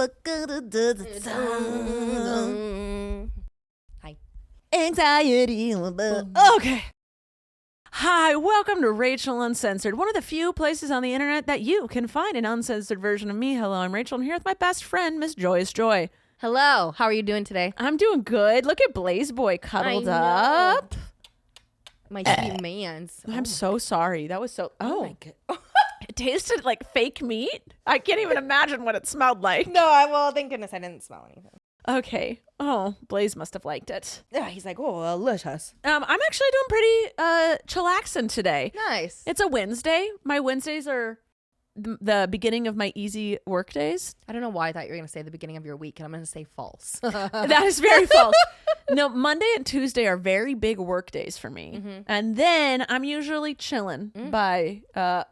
Hi. Anxiety. Okay. Hi, welcome to Rachel Uncensored, one of the few places on the internet that you can find an uncensored version of me. Hello, I'm Rachel. I'm here with my best friend, Miss Joyous Joy. Hello. How are you doing today? I'm doing good. Look at Blaze Boy cuddled up. My sweet man's. I'm so sorry. That was so... Oh my God. It tasted like fake meat. I can't even imagine what it smelled like. No, well, thank goodness I didn't smell anything. Okay. Oh, Blaze must have liked it. Yeah, he's like, oh, delicious. I'm actually doing pretty chillaxing today. Nice. It's a Wednesday. My Wednesdays are the beginning of my easy work days. I don't know why I thought you were going to say the beginning of your week, and I'm going to say false. That is very false. No, Monday and Tuesday are very big work days for me. Mm-hmm. And then I'm usually chilling by, I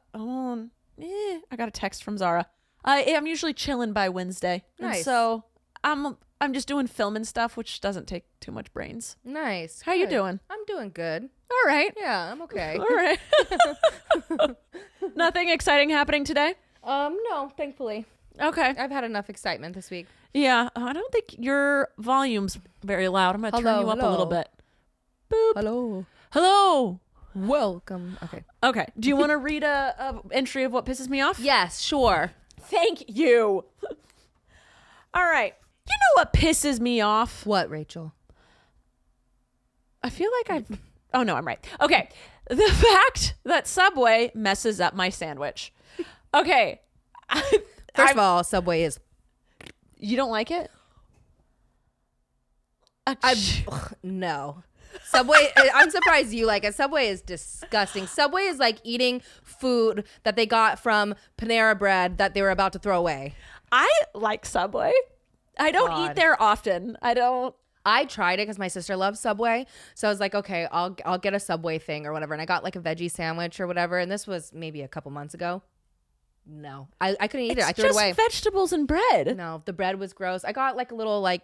got a text from Zara. I'm usually chilling by Wednesday. Nice. And so I'm just doing film and stuff, which doesn't take too much brains. Nice. How you doing? I'm doing good. All right. Yeah, I'm okay. All right. Nothing exciting happening today? No, thankfully. Okay. I've had enough excitement this week. Yeah, I don't think your volume's very loud. I'm going to turn you up a little bit. Boop. Hello. Hello. Welcome. Okay. Okay. Do you want to read a entry of what pisses me off? Yes, sure. Thank you. All right. You know what pisses me off? What, Rachel? I feel like Oh, no, I'm right. Okay. The fact that Subway messes up my sandwich. Okay. First of all, Subway is... You don't like it? No. Subway, I'm surprised you like it. Subway is disgusting. Subway is like eating food that they got from Panera Bread that they were about to throw away. I like Subway. I don't eat there often. I tried it because my sister loves Subway. So I was like, okay, I'll get a Subway thing or whatever. And I got like a veggie sandwich or whatever. And this was maybe a couple months ago. No, I couldn't eat it. I threw it away. It's just vegetables and bread. No, the bread was gross. I got like a little like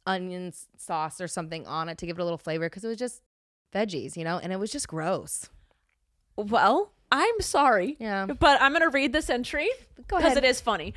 onion sauce or something on it to give it a little flavor because it was just veggies, and it was just gross. Well, I'm sorry. Yeah. But I'm going to read this entry because it is funny.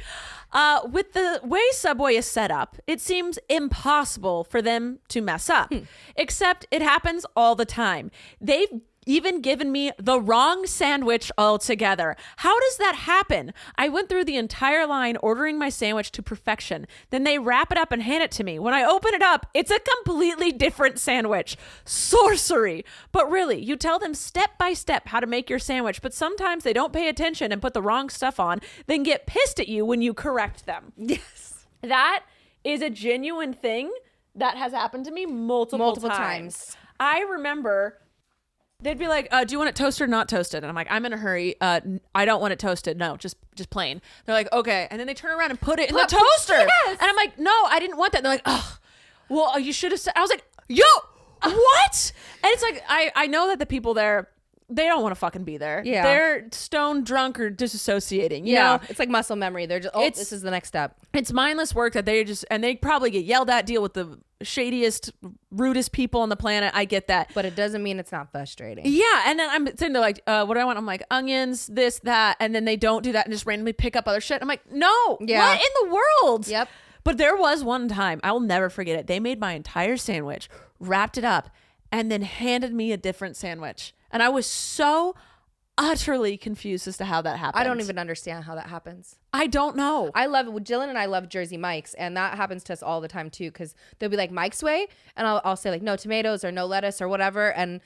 With the way Subway is set up, it seems impossible for them to mess up, except it happens all the time. They've even given me the wrong sandwich altogether. How does that happen? I went through the entire line ordering my sandwich to perfection. Then they wrap it up and hand it to me. When I open it up, it's a completely different sandwich. Sorcery. But really, you tell them step by step how to make your sandwich, but sometimes they don't pay attention and put the wrong stuff on, then get pissed at you when you correct them. Yes. That is a genuine thing that has happened to me multiple times. I remember... They'd be like, do you want it toasted or not toasted? And I'm like, I'm in a hurry. I don't want it toasted. No, just plain. They're like, okay. And then they turn around and put it in the toaster. Yes. And I'm like, no, I didn't want that. And they're like, oh, well, you should have said. I was like, yo, what? And it's like, I know that the people there, they don't want to fucking be there. Yeah. They're stone drunk or disassociating. You know? It's like muscle memory. They're just, this is the next step. It's mindless work that and they probably get yelled at, deal with the shadiest, rudest people on the planet. I get that. But it doesn't mean it's not frustrating. Yeah. And then I'm sitting there like, what do I want? I'm like, onions, this, that. And then they don't do that and just randomly pick up other shit. I'm like, no. Yeah. What in the world? Yep. But there was one time, I will never forget it. They made my entire sandwich, wrapped it up, and then handed me a different sandwich. And I was so utterly confused as to how that happened. I don't even understand how that happens. I don't know. I love it. Jillian and I love Jersey Mike's, and that happens to us all the time too, because they'll be like, Mike's way, and I'll say like no tomatoes or no lettuce or whatever, and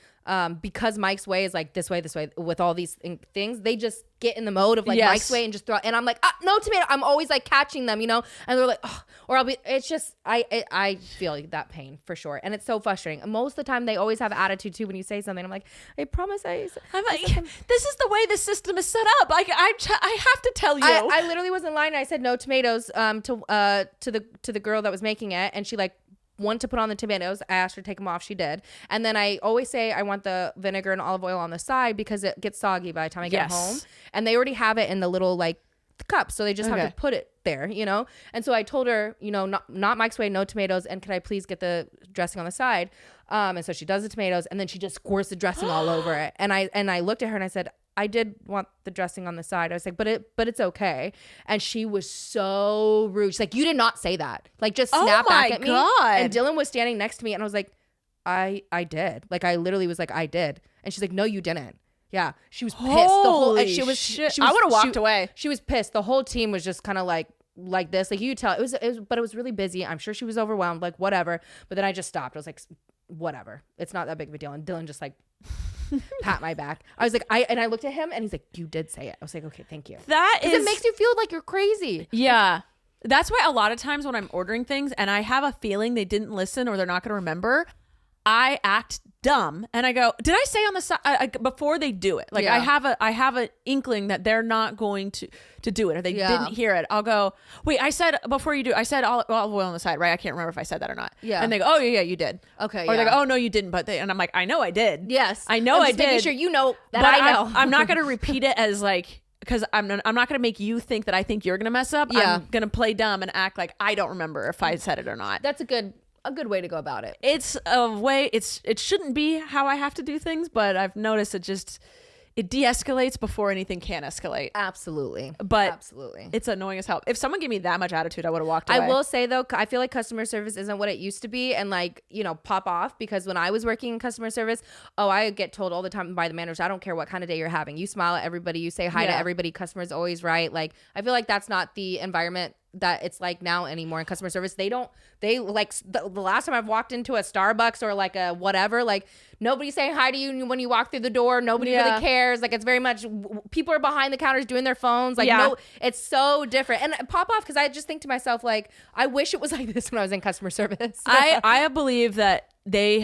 because Mike's way is like this way with all these things, they just get in the mode of like Mike's way and just throw, and I'm like, no tomato. I'm always like catching them, and they're like, oh, or I'll be, it's just, I feel that pain for sure, and it's so frustrating. Most of the time they always have attitude too when you say something. I'm like, I promise I'm like, this is the way the system is set up. I have to tell you. I literally was in line and I said no tomatoes to the girl that was making it, and she like wanted to put on the tomatoes. I asked her to take them off. She did. And then I always say I want the vinegar and olive oil on the side because it gets soggy by the time I get home. And they already have it in the little like cup, so they just have to put it there, And so I told her, not Mike's way, no tomatoes, and could I please get the dressing on the side? And so she does the tomatoes, and then she just squirts the dressing all over it. And I looked at her and I said, I did want the dressing on the side. I was like, but it's okay. And she was so rude. She's like, you did not say that. Like, just snap back at me. And Dylan was standing next to me, and I was like, I did. Like, I literally was like, I did. And she's like, no, you didn't. Yeah, she was pissed. She was. I would have walked away. She was pissed. The whole team was just kind of like this. Like, you tell it was, but it was really busy. I'm sure she was overwhelmed. Like, whatever. But then I just stopped. I was like, whatever. It's not that big of a deal. And Dylan just like pat my back. I was like, I looked at him, and he's like, you did say it. I was like, okay, thank you. It makes you feel like you're crazy. Yeah. That's why a lot of times when I'm ordering things and I have a feeling they didn't listen or they're not going to remember, I act dumb and I go, did I say on the side before they do it? Like, I have an inkling that they're not going to do it, or they didn't hear it. I'll go, wait, I said before you do, I said olive oil on the side, right? I can't remember if I said that or not. Yeah. And they go, oh yeah, you did. Okay. Or they go, oh no, you didn't. And I'm like, I know I did. Yes. I know I did. Making sure you know that but I know. I'm not going to repeat it as like, because I'm not going to make you think that I think you're going to mess up. Yeah. I'm going to play dumb and act like I don't remember if I said it or not. That's a good way to go about it. It's a way, it shouldn't be how I have to do things, but I've noticed it de-escalates before anything can escalate. Absolutely. But absolutely, it's annoying as hell. If someone gave me that much attitude, I would have walked away. I will say though, I feel like customer service isn't what it used to be, and like, pop off, because when I was working in customer service, I get told all the time by the managers, I don't care what kind of day you're having, you smile at everybody, you say hi to everybody, customer's always right. Like, I feel like that's not the environment that it's like now anymore in customer service. They like the last time I've walked into a Starbucks or like a whatever, like nobody's saying hi to you when you walk through the door. Nobody really cares. Like, it's very much people are behind the counters doing their phones. Like, no, it's so different. And pop off, because I just think to myself, like, I wish it was like this when I was in customer service. I believe that the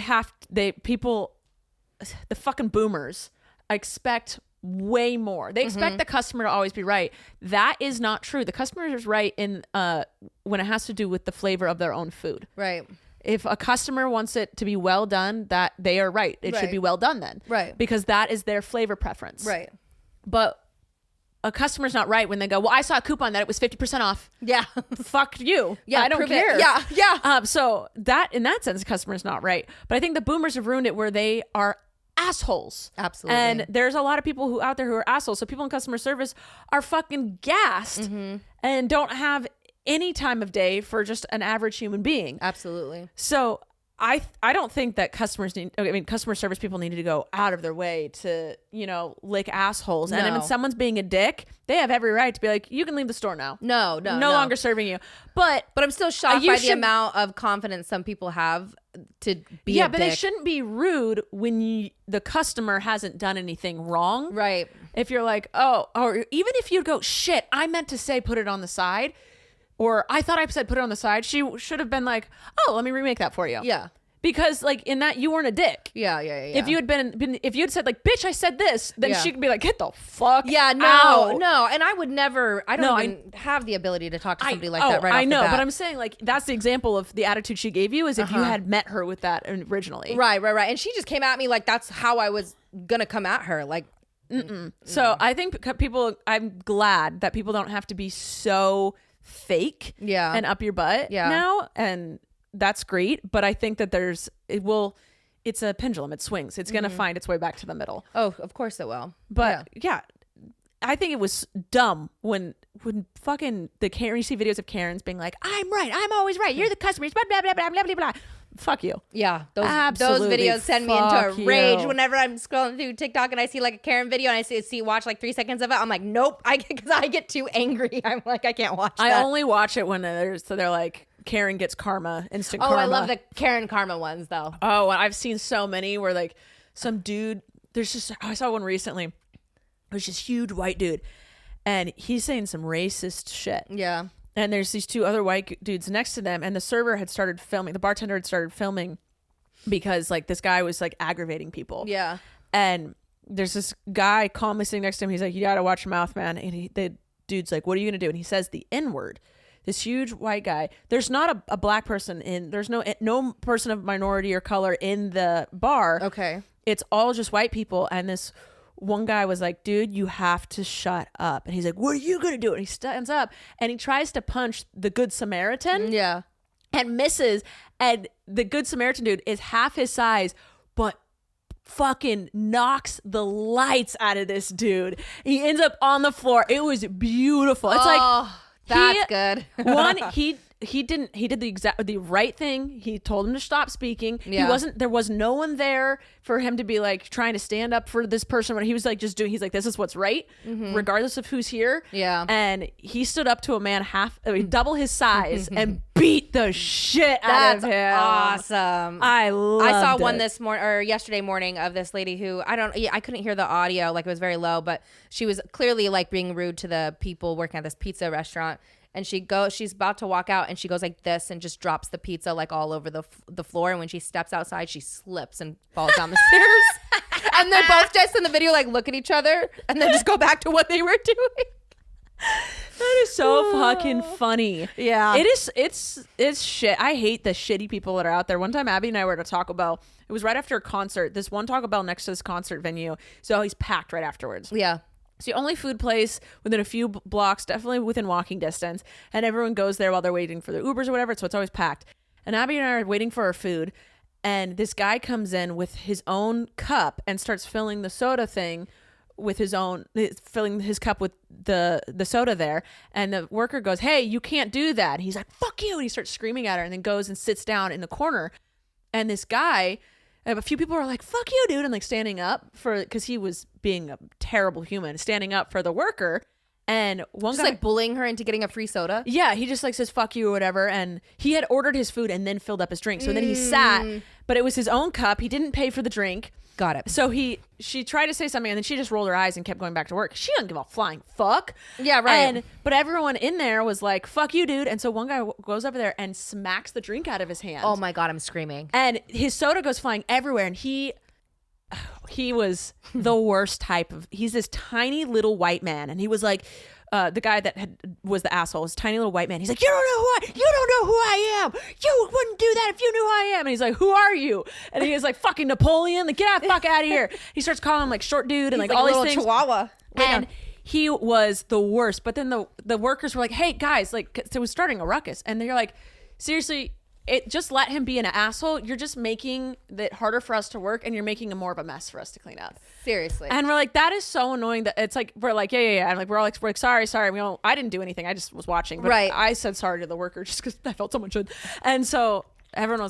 fucking boomers expect way more. They expect the customer to always be right. That is not true. The customer is right in when it has to do with the flavor of their own food. Right. If a customer wants it to be well done, that they are right. It should be well done then. Right. Because that is their flavor preference. Right. But a customer's not right when they go, well, I saw a coupon that it was 50% off. Yeah. Fuck you. Yeah. I don't care. Yeah. Yeah. So that, in that sense, the customer's not right. But I think the boomers have ruined it where they are assholes. Absolutely. And there's a lot of people out there who are assholes. So people in customer service are fucking gassed and don't have any time of day for just an average human being. Absolutely. So I don't think that customer service people need to go out of their way to, lick assholes. No. And if someone's being a dick, they have every right to be like, you can leave the store now. No longer serving you. But I'm still shocked by the amount of confidence some people have to be a dick. But they shouldn't be rude when the customer hasn't done anything wrong. Right. If you're like, oh, or even if you go, shit, I meant to say put it on the side. Or I thought I said put it on the side. She should have been like, oh, let me remake that for you. Yeah. Because like in that, you weren't a dick. Yeah. If you had if you had said like, bitch, I said this, then she could be like, get the fuck out. No. And I would never, I don't even have the ability to talk to somebody like that right off the bat. But I'm saying like, that's the example of the attitude she gave you is if you had met her with that originally. Right. And she just came at me like that's how I was going to come at her. Like, So I think I'm glad that people don't have to be so fake and up your butt now, and that's great. But I think that it's a pendulum. It swings. It's gonna find its way back to the middle. Oh, of course it will. But I think it was dumb when fucking you see videos of Karens being like, I'm right, I'm always right, you're the customers, blah blah blah blah blah blah blah. Fuck you. Yeah, those videos send me into a rage whenever I'm scrolling through TikTok and I see like a Karen video and I watch like 3 seconds of it. I'm like, nope, because I get too angry. I'm like, I can't watch that. I only watch it when they're like, Karen gets karma, instant karma. Oh, I love the Karen karma ones though. Oh, I've seen so many where like some dude, I saw one recently. It was this huge white dude and he's saying some racist shit. Yeah. And there's these two other white dudes next to them, and the bartender had started filming because like this guy was like aggravating people. Yeah. And there's this guy calmly sitting next to him. He's like, you gotta watch your mouth, man. And the dude's like, what are you gonna do? And he says the N-word. This huge white guy. There's not a black person there's no person of minority or color in the bar. Okay. It's all just white people. And this one guy was like, dude, you have to shut up. And he's like, what are you going to do? And he stands up and he tries to punch the Good Samaritan. Yeah. And misses. And the Good Samaritan dude is half his size, but fucking knocks the lights out of this dude. He ends up on the floor. It was beautiful. It's that's good. He did the right thing. He told him to stop speaking. Yeah. There was no one there for him to be like trying to stand up for this person. When he was like he's like, this is what's right, regardless of who's here. Yeah. And he stood up to a man double his size and beat the shit out of him. That's awesome. I saw one this morning or yesterday morning of this lady who I couldn't hear the audio, like it was very low, but she was clearly like being rude to the people working at this pizza restaurant. And she's about to walk out and she goes like this and just drops the pizza like all over the floor. And when she steps outside, she slips and falls down the stairs. And they both just in the video like look at each other and then just go back to what they were doing. That is so fucking funny. Yeah. It is. It's shit. I hate the shitty people that are out there. One time Abby and I were at a Taco Bell. It was right after a concert. This one Taco Bell next to this concert venue. So he's packed right afterwards. Yeah. It's the only food place within a few blocks, definitely within walking distance. And everyone goes there while they're waiting for the Ubers or whatever. So it's always packed. And Abby and I are waiting for our food. And this guy comes in with his own cup and starts filling the soda thing with filling his cup with the soda there. And the worker goes, hey, you can't do that. And he's like, fuck you. And he starts screaming at her and then goes and sits down in the corner. And this guy, a few people are like, fuck you, dude. And like standing up because he was being a terrible human, standing up for the worker. And one guy like bullying her into getting a free soda. Yeah. He just like says, fuck you or whatever. And he had ordered his food and then filled up his drink. So then he sat, but it was his own cup. He didn't pay for the drink. Got it. So she tried to say something and then she just rolled her eyes and kept going back to work. She doesn't give a flying fuck. Yeah, right. But everyone in there was like, fuck you, dude. And so one guy goes over there and smacks the drink out of his hand. Oh my God, I'm screaming. And his soda goes flying everywhere. And he was the worst type of, he's this tiny little white man. And he was like, the guy that was the asshole, was a tiny little white man. He's like, you don't know who I am. You wouldn't do that if you knew who I am. And he's like, who are you? And he was like, fucking Napoleon. Like, get the fuck out of here. He starts calling him like short dude and like all these things. Chihuahua. And he was the worst. But then the workers were like, hey guys, like, 'cause it was starting a ruckus. And they're like, seriously, just let him be an asshole. You're just making it harder for us to work and you're making more of a mess for us to clean up. Seriously. And we're like, that is so annoying that it's like, we're like, yeah. And like, we're like, sorry. I didn't do anything. I just was watching. But right. I said sorry to the worker just because I felt so much good. And so everyone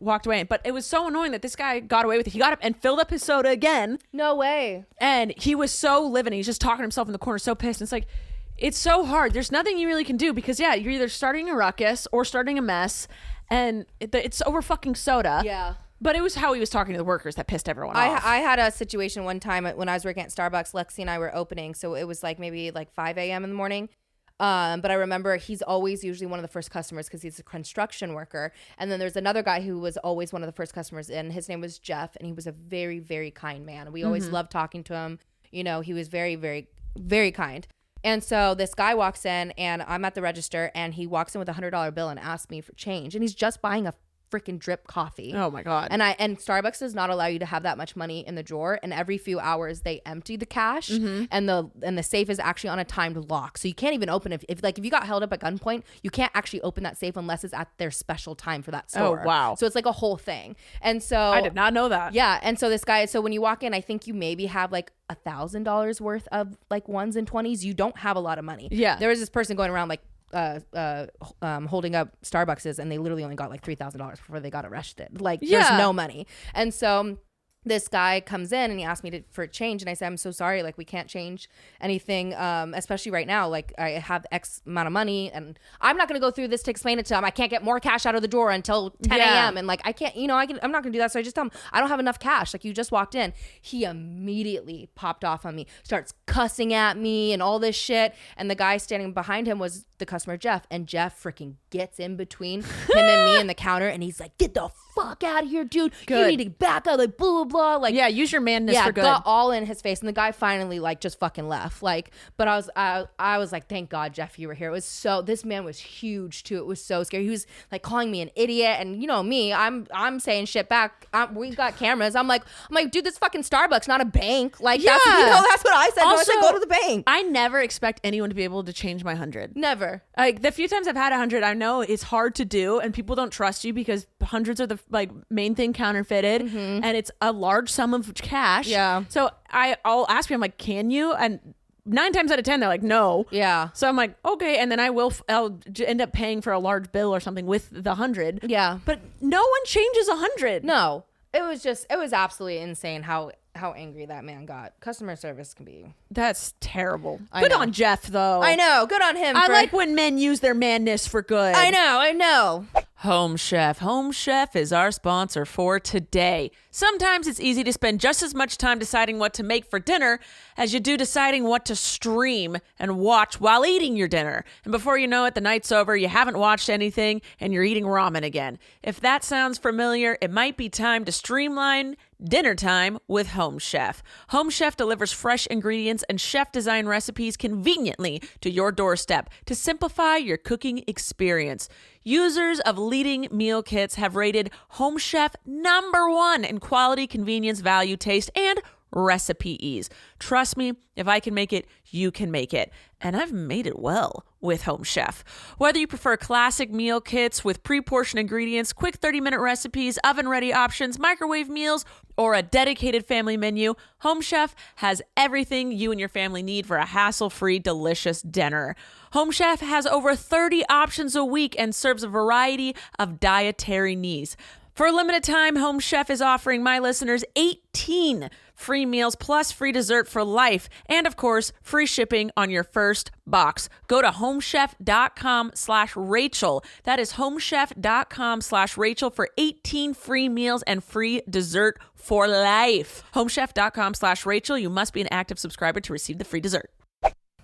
walked away. But it was so annoying that this guy got away with it. He got up and filled up his soda again. No way. And he was so livid. He's just talking to himself in the corner, so pissed. And it's like, it's so hard. There's nothing you really can do because you're either starting a ruckus or starting a mess. And it's over fucking soda. Yeah. But it was how he was talking to the workers that pissed everyone off. I had a situation one time when I was working at Starbucks. Lexi and I were opening. So it was like maybe like 5 a.m. in the morning. But I remember he's always usually one of the first customers because he's a construction worker. And then there's another guy who was always one of the first customers in. His name was Jeff. And he was a very, very kind man. We always loved talking to him. You know, he was very, very, very kind. And so this guy walks in and I'm at the register and he walks in with $100 bill and asks me for change. And he's just buying a freaking drip coffee. Oh my God. And Starbucks does not allow you to have that much money in the drawer. And every few hours they empty the cash and the safe is actually on a timed lock. So you can't even open it. If you got held up at gunpoint, you can't actually open that safe unless it's at their special time for that store. Oh, wow. So it's like a whole thing. And so I did not know that. Yeah. And so this guy, so when you walk in, I think you maybe have like $1,000 worth of like ones and 20s. You don't have a lot of money. Yeah. There was this person going around like holding up Starbucks and they literally only got like $3,000 before they got arrested. Like there's no money. And so this guy comes in and he asked me for a change and I said, I'm so sorry, like we can't change anything, especially right now. Like I have X amount of money and I'm not going to go through this to explain it to him. I can't get more cash out of the drawer until 10 a.m. and like I can't, I'm not going to do that. So I just tell him I don't have enough cash. Like you just walked in. He immediately popped off on me, starts cussing at me and all this shit. And the guy standing behind him was the customer Jeff, and Jeff freaking gets in between him and me and the counter and he's like, get the fuck out of here, dude. You need to back up, like blah blah blah. Like use your manness for good. Got all in his face and the guy finally like just fucking left. Like, but I was like, thank God Jeff you were here. It was this man was huge too. It was so scary. He was like calling me an idiot and you know me, I'm saying shit back. We got cameras. I'm like dude, this fucking Starbucks, not a bank. Like that's what I said. Also, I said go to the bank. I never expect anyone to be able to change my 100. Never. Like the few times I've had 100, I know it's hard to do and people don't trust you because hundreds are the like main thing counterfeited, and it's a large sum of cash. Yeah. So I'll ask me, I'm like, can you? And 9 times out of 10, they're like, no. Yeah. So I'm like, okay. And then I'll end up paying for a large bill or something with the 100. Yeah. But no one changes 100. No, it was absolutely insane how angry that man got. Customer service can be. That's terrible. I Good know. on Jeff, though. I know. Good on him. I like when men use their manness for good. I know. Home Chef. Home Chef is our sponsor for today. Sometimes it's easy to spend just as much time deciding what to make for dinner as you do deciding what to stream and watch while eating your dinner. And before you know it, the night's over, you haven't watched anything, and you're eating ramen again. If that sounds familiar, it might be time to streamline dinner time with Home Chef. Home Chef delivers fresh ingredients and chef-design recipes conveniently to your doorstep to simplify your cooking experience. Users of leading meal kits have rated Home Chef #1 in quality, convenience, value, taste, and recipe ease. Trust me, if I can make it, you can make it. And I've made it well with Home Chef. Whether you prefer classic meal kits with pre-portioned ingredients, quick 30-minute recipes, oven-ready options, microwave meals, or a dedicated family menu, Home Chef has everything you and your family need for a hassle-free, delicious dinner. Home Chef has over 30 options a week and serves a variety of dietary needs. For a limited time, Home Chef is offering my listeners 18 free meals plus free dessert for life. And of course, free shipping on your first box. Go to homechef.com/Rachel. That is homechef.com/Rachel for 18 free meals and free dessert for life. Homechef.com/Rachel. You must be an active subscriber to receive the free dessert.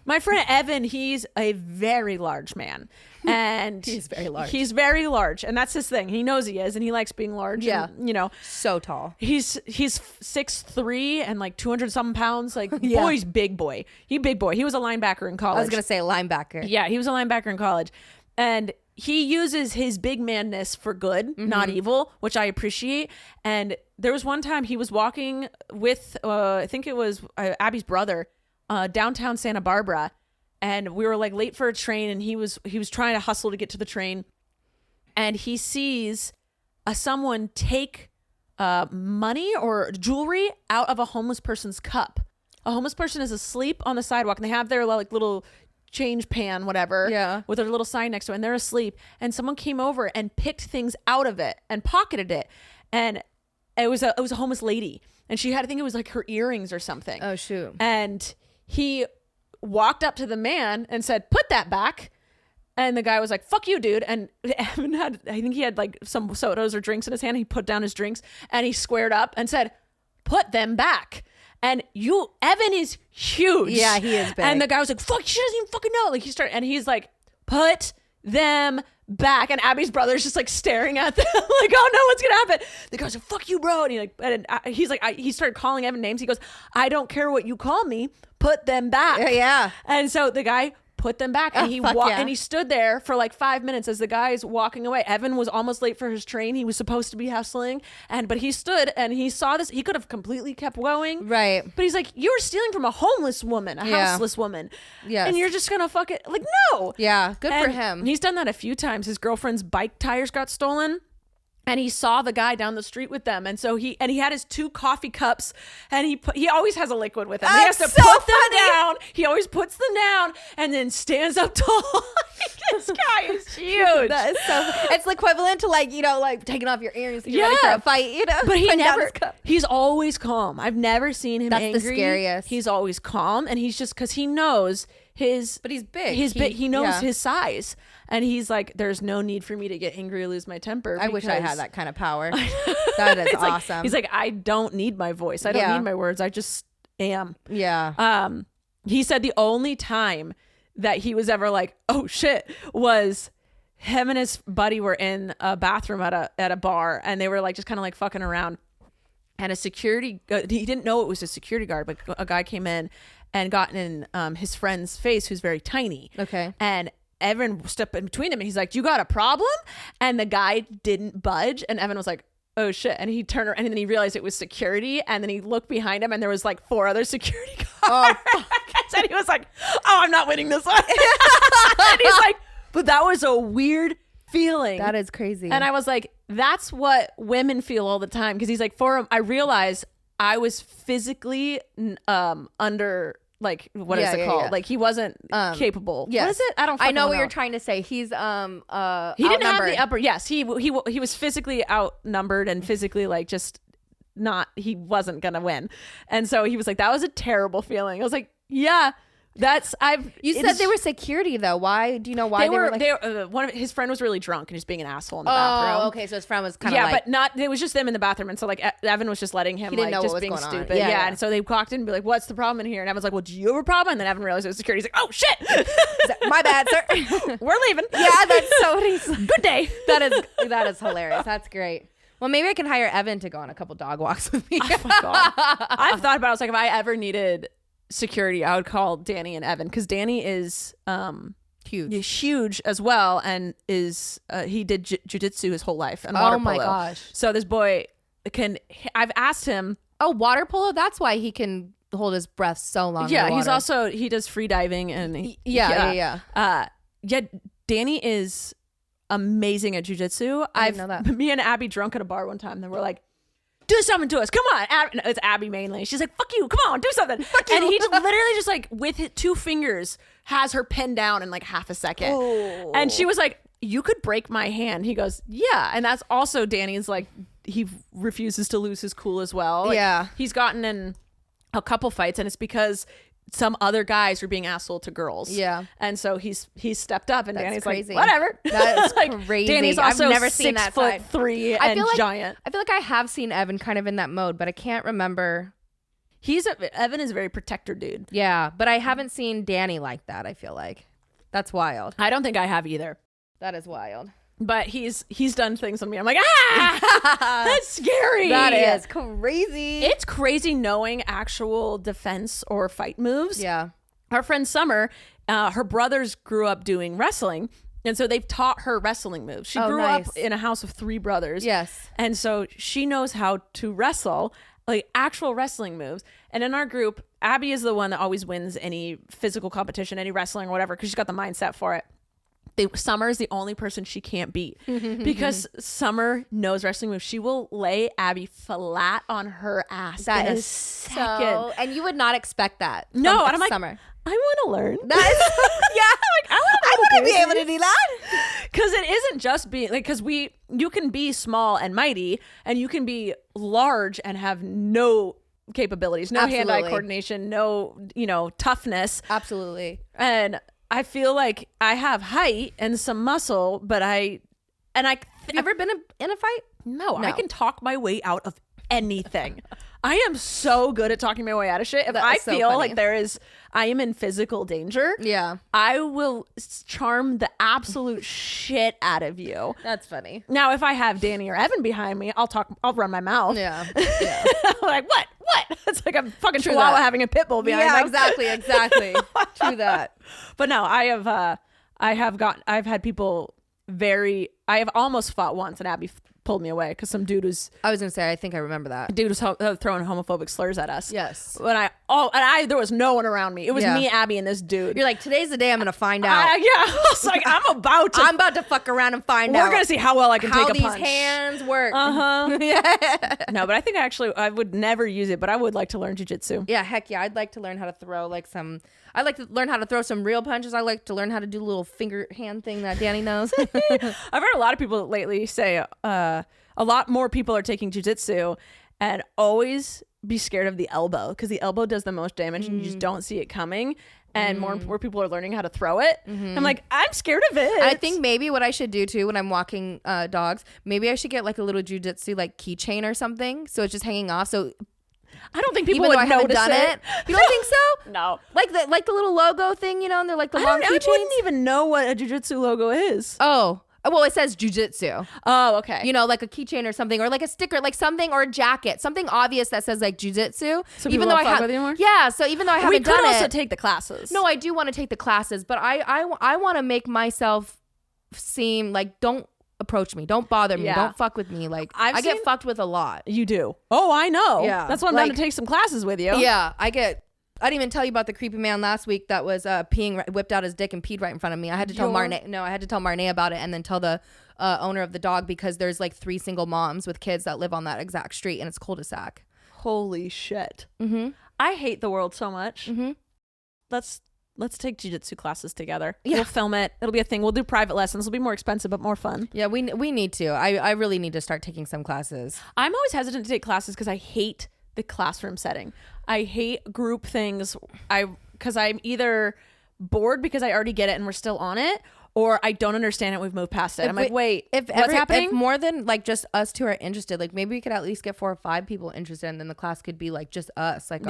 My friend Evan, he's a very large man. And He's very large. He's very large. And that's his thing. He knows he is, and he likes being large. Yeah. And, you know, So tall. he's 6'3" and like 200 something pounds. Like, Yeah. boy's big boy. He big boy. He was a linebacker in college. I was going to say linebacker. Yeah, he was a linebacker in college. And he uses his big manness for good, not evil, which I appreciate. And there was one time he was walking with, I think it was Abby's brother, downtown Santa Barbara, and we were like late for a train, and he was trying to hustle to get to the train, and he sees someone take money or jewelry out of a homeless person's cup. A homeless person is asleep on the sidewalk, and they have their like little change pan, whatever, Yeah. with their little sign next to it, and they're asleep, and someone came over and picked things out of it and pocketed it, and it was a homeless lady, and she had, I think it was like her earrings or something. Oh, shoot. And he walked up to the man and said, "Put that back." And the guy was like, "Fuck you, dude." And Evan had, I think he had like some sodas or drinks in his hand. He put down his drinks and he squared up and said, "Put them back." And Evan is huge. Yeah, he is big. And the guy was like, "Fuck, she doesn't even fucking know." Like and he's like, "Put them back." And Abby's brother's just like staring at them like, "Oh no, what's gonna happen?" The guy's like, "Fuck you, bro." And he's like, he started calling Evan names. He goes, "I don't care what you call me. Put them back." Yeah. And so the guy put them back, and he and he stood there for like 5 minutes as the guy's walking away. Evan was almost late for his train. He was supposed to be hustling, but he stood and he saw this. He could have completely kept going, Right. But he's like, "You were stealing from a homeless woman, a houseless woman, Yes. and you're just gonna fuck it?" Like, no. Yeah. Good for And him. He's done that a few times. His girlfriend's bike tires got stolen, and he saw the guy down the street with them, and so he had his 2 coffee cups, and he always has a liquid with him. He has to That's so put them funny. down. He always puts them down and then stands up tall. This guy is huge. That is so. It's equivalent to like, you know, like taking off your earrings to get ready for Yeah. a fight, you know. But he Putting down never. his cup. He's always calm. I've never seen him That's the angry. scariest. He's always calm, and he's just because he knows his. But he's big. He knows yeah. his size, and he's like, "There's no need for me to get angry or lose my temper." I wish I because- had that kind of power. That is It's like- awesome. he's like, "I don't need my voice. I don't Yeah. need my words. I just am." yeah. He said the only time that he was ever like, "Oh shit," was him and his buddy were in a bathroom at a bar, and they were like just kind of like fucking around, and a security he didn't know it was a security guard, but a guy came in and got in his friend's face, who's very tiny. Okay. And Evan stepped in between them, and he's like, "You got a problem?" And the guy didn't budge, and Evan was like, "Oh shit." And he turned around, and then he realized it was security, and then he looked behind him, and there was like 4 other security guards. And he was like, "Oh, I'm not winning this one." And he's like, but that was a weird feeling. That is crazy. And I was like, that's what women feel all the time. Because he's like, for him, I realized I was physically under, like, what is it called? Yeah. Like, he wasn't capable. Yes. What is it? I know what you're trying to say. He's he didn't have the upper. Yes, he was physically outnumbered and physically, like, just not. He wasn't gonna win. And so he was like, that was a terrible feeling. I was like, yeah. You said they were security though. Why? Do you know why they were like? One of his friend was really drunk and just being an asshole in the bathroom. Oh, okay. So his friend was kind of but not. It was just them in the bathroom, and so like Evan was just letting him like just being stupid. Yeah. And so they walked in and be like, "What's the problem in here?" And Evan's like, "Well, do you have a problem?" And then Evan realized it was security. He's like, "Oh shit, my bad, sir. We're leaving." Yeah, that's so. Good day. That is hilarious. That's great. Well, maybe I can hire Evan to go on a couple dog walks with me. Oh my God. I've thought about it. I was like, if I ever needed security, I would call Danny and Evan, because Danny is huge as well, and is he did jiu-jitsu his whole life and water polo. My gosh. So this boy I've asked him. Oh, water polo, that's why he can hold his breath so long. Yeah, he does free diving and Danny is amazing at jiu-jitsu. I know that. Me and Abby drunk at a bar one time, and then we're like, do something to us. Come on. No, it's Abby mainly. She's like, fuck you. Come on, do something. Fuck you. And he literally just like with his 2 fingers has her pinned down in like half a second. Oh. And she was like, you could break my hand. He goes, yeah. And that's also Danny's like, he refuses to lose his cool as well. Like, yeah. He's gotten in a couple fights, and it's because some other guys are being asshole to girls. Yeah. And so he's stepped up, and that's Danny's crazy. Like, whatever. That's like crazy. Danny's also I've never seen that 6'3" and giant. I feel like I have seen Evan kind of in that mode, but I can't remember. Evan is a very protector dude. Yeah, but I haven't seen Danny like that, I feel like. That's wild. I don't think I have either. That is wild. But he's done things on me. I'm like, that's scary. That is crazy. It's crazy knowing actual defense or fight moves. Yeah. Our friend Summer, her brothers grew up doing wrestling. And so they've taught her wrestling moves. She grew up in a house of 3 brothers. Yes. And so she knows how to wrestle, like actual wrestling moves. And in our group, Abby is the one that always wins any physical competition, any wrestling or whatever, because she's got the mindset for it. Summer is the only person she can't beat because Summer knows wrestling moves. She will lay Abby flat on her ass. That in is a second. and you would not expect that. No, and I'm like, Summer. I want to learn. Yeah, I want to be able to do that. Because it isn't just being like, because you can be small and mighty, and you can be large and have no capabilities, no hand-eye coordination, no toughness. Absolutely. And I feel like I have height and some muscle, but have you ever been in a fight? No, I can talk my way out of anything. I am so good at talking my way out of shit. If I feel like I am in physical danger, yeah, I will charm the absolute shit out of you. That's funny. Now, if I have Danny or Evan behind me, I'll run my mouth. Yeah. Like, what? It's like a fucking chihuahua having a pit bull behind them. Yeah, exactly. True that. But no, I've had people I have almost fought once, and Abby pulled me away because some dude was. I was gonna say, I think I remember that. Dude was throwing homophobic slurs at us. Yes. There was no one around me. It was me, Abby, and this dude. You're like, today's the day I'm gonna find out. I was like, I'm about to fuck around and find out. We're gonna see how well I can take a punch. How these hands work. Yeah. No, but I think I would never use it, but I would like to learn jiu-jitsu. Yeah, heck yeah. I'd like to learn how to throw I'd like to learn how to throw some real punches. I like to learn how to do a little finger hand thing that Danny knows. I've heard a lot of people lately say a lot more people are taking jiu-jitsu, and always be scared of the elbow, because the elbow does the most damage and you just don't see it coming. And more people are learning how to throw it. I'm like, I'm scared of it. I think maybe what I should do too when I'm walking dogs, maybe I should get like a little jiu-jitsu like keychain or something, so it's just hanging off. So I don't think people would notice it. You don't think so? No. Like the little logo thing, and they're like the long keychains. I wouldn't even know what a jiu-jitsu logo is. Oh. Well, it says jiu-jitsu. Oh, okay. Like a keychain or something, or like a sticker, like something, or a jacket, something obvious that says like jiu-jitsu. So even though I have, yeah. So even though I haven't done it, we could also take the classes. No, I do want to take the classes, but I want to make myself seem like, don't approach me, don't bother me, don't fuck with me. Like I get fucked with a lot. You do? Oh, I know. Yeah, that's why I'm going to take some classes with you. Yeah, I get I didn't even tell you about the creepy man last week that was peeing, whipped out his dick and peed right in front of me. I had to tell Marnay. No, I had to tell Marnay about it and then tell the owner of the dog, because there's like 3 single moms with kids that live on that exact street, and it's cul-de-sac. Holy shit. Mm-hmm. I hate the world so much. Mm-hmm. Let's take jiu-jitsu classes together. Yeah. We'll film it. It'll be a thing. We'll do private lessons. It'll be more expensive, but more fun. Yeah, we need to. I really need to start taking some classes. I'm always hesitant to take classes because I hate the classroom setting. I hate group things. Because I'm either bored because I already get it and we're still on it, or I don't understand it. We've moved past it. I'm like, wait, what's happening? If more than like just us 2 are interested, like maybe we could at least get 4 or 5 people interested, and then the class could be like just us, like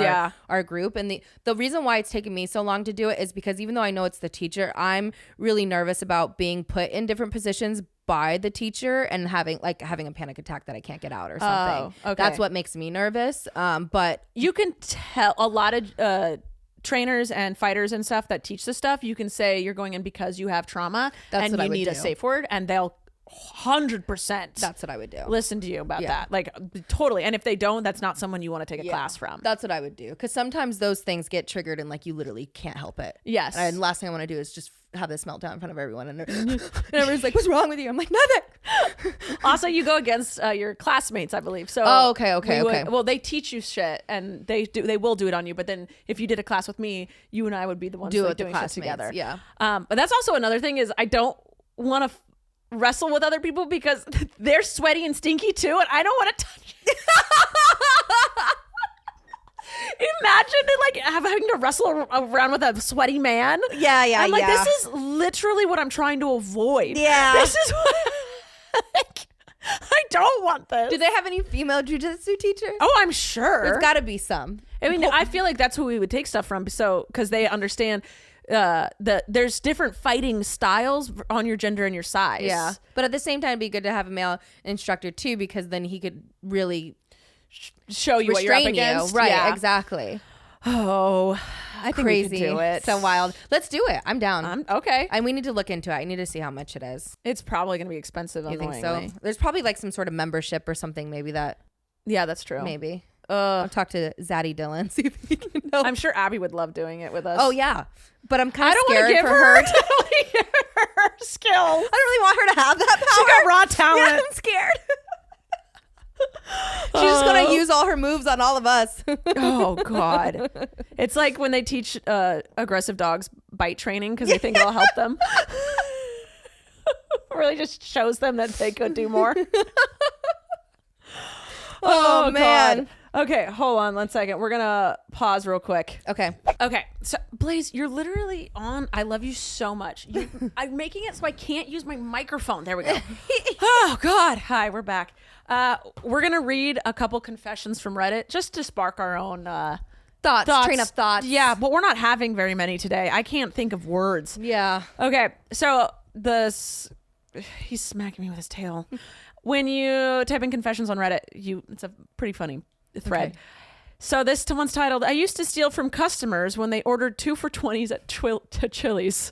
our group. And the reason why it's taken me so long to do it is because even though I know it's the teacher, I'm really nervous about being put in different positions by the teacher and having a panic attack that I can't get out or something. Oh, okay. That's what makes me nervous. But you can tell a lot of trainers and fighters and stuff that teach this stuff. You can say you're going in because you have trauma and you need a safe word, and they'll 100%. That's what I would do. Listen to you about that. Like totally. And if they don't, that's not someone you want to take a class from. That's what I would do. Because sometimes those things get triggered and like you literally can't help it. Yes. And the last thing I want to do is just have this meltdown in front of everyone. And everyone's like, what's wrong with you? I'm like, nothing. Also, you go against your classmates, I believe. So okay. Well, they teach you shit and they will do it on you. But then if you did a class with me, you and I would be the ones doing shit together. Yeah. But that's also another thing is I don't want to wrestle with other people because they're sweaty and stinky too, and I don't want to touch it. Imagine it, like having to wrestle around with a sweaty man. Yeah. I'm like, this is literally what I'm trying to avoid. Yeah. This is what I don't want this. Do they have any female jiu-jitsu teachers? Oh, I'm sure. There's got to be some. I mean, I feel like that's who we would take stuff from. So, because they understand there's different fighting styles on your gender and your size. Yeah. But at the same time, it'd be good to have a male instructor too, because then he could really show you what you're up against. Right. Yeah. Exactly. Oh, I think we could do it. So wild. Let's do it. I'm down. Okay. And we need to look into it. I need to see how much it is. It's probably going to be expensive. You think so? There's probably like some sort of membership or something maybe that. Yeah, that's true. Maybe. I'll talk to Zaddy Dillon, see if he can help. I'm sure Abby would love doing it with us. Oh, yeah. But I'm kind of scared give for her to her skills. I don't really want her to have that power. She got raw talent. Yeah, I'm scared. She's just going to use all her moves on all of us. Oh, God. It's like when they teach aggressive dogs bite training because they think it'll help them. Really just shows them that they could do more. Oh, man. God. Okay, hold on 1 second. We're going to pause real quick. Okay. So, Blaze, you're literally on. I love you so much. I'm making it so I can't use my microphone. There we go. Oh, God. Hi, we're back. We're going to read a couple confessions from Reddit just to spark our own thoughts. Train of thoughts. Yeah, but we're not having very many today. I can't think of words. Yeah. Okay, so he's smacking me with his tail. When you type in confessions on Reddit, it's a pretty funny thread. Okay. So this one's titled, I used to steal from customers when they ordered 2 for $20s at Chili's.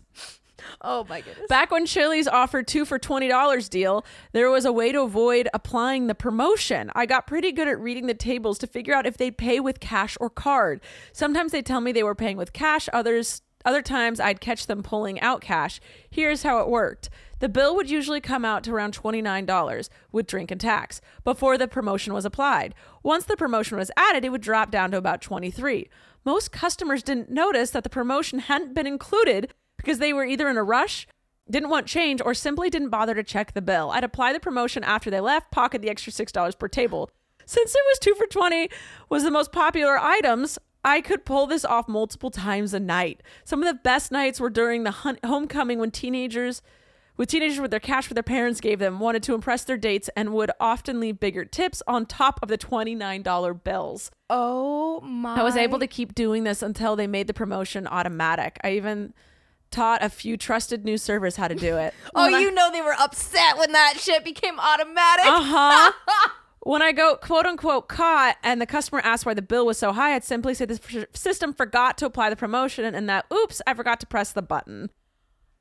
Oh my goodness. Back when Chili's offered 2 for $20 deal, there was a way to avoid applying the promotion. I got pretty good at reading the tables to figure out if they'd pay with cash or card. Sometimes they tell me they were paying with cash. Other times I'd catch them pulling out cash. Here's how it worked. The bill would usually come out to around $29 with drink and tax before the promotion was applied. Once the promotion was added, it would drop down to about $23. Most customers didn't notice that the promotion hadn't been included because they were either in a rush, didn't want change, or simply didn't bother to check the bill. I'd apply the promotion after they left, pocket the extra $6 per table. Since it was 2 for $20 was the most popular items, I could pull this off multiple times a night. Some of the best nights were during the homecoming when teenagers with their cash their parents gave them, wanted to impress their dates, and would often leave bigger tips on top of the $29 bills. Oh my. I was able to keep doing this until they made the promotion automatic. I even taught a few trusted new servers how to do it. They were upset when that shit became automatic. Uh-huh. When I go quote unquote caught and the customer asks why the bill was so high, I'd simply say the system forgot to apply the promotion and that, oops, I forgot to press the button.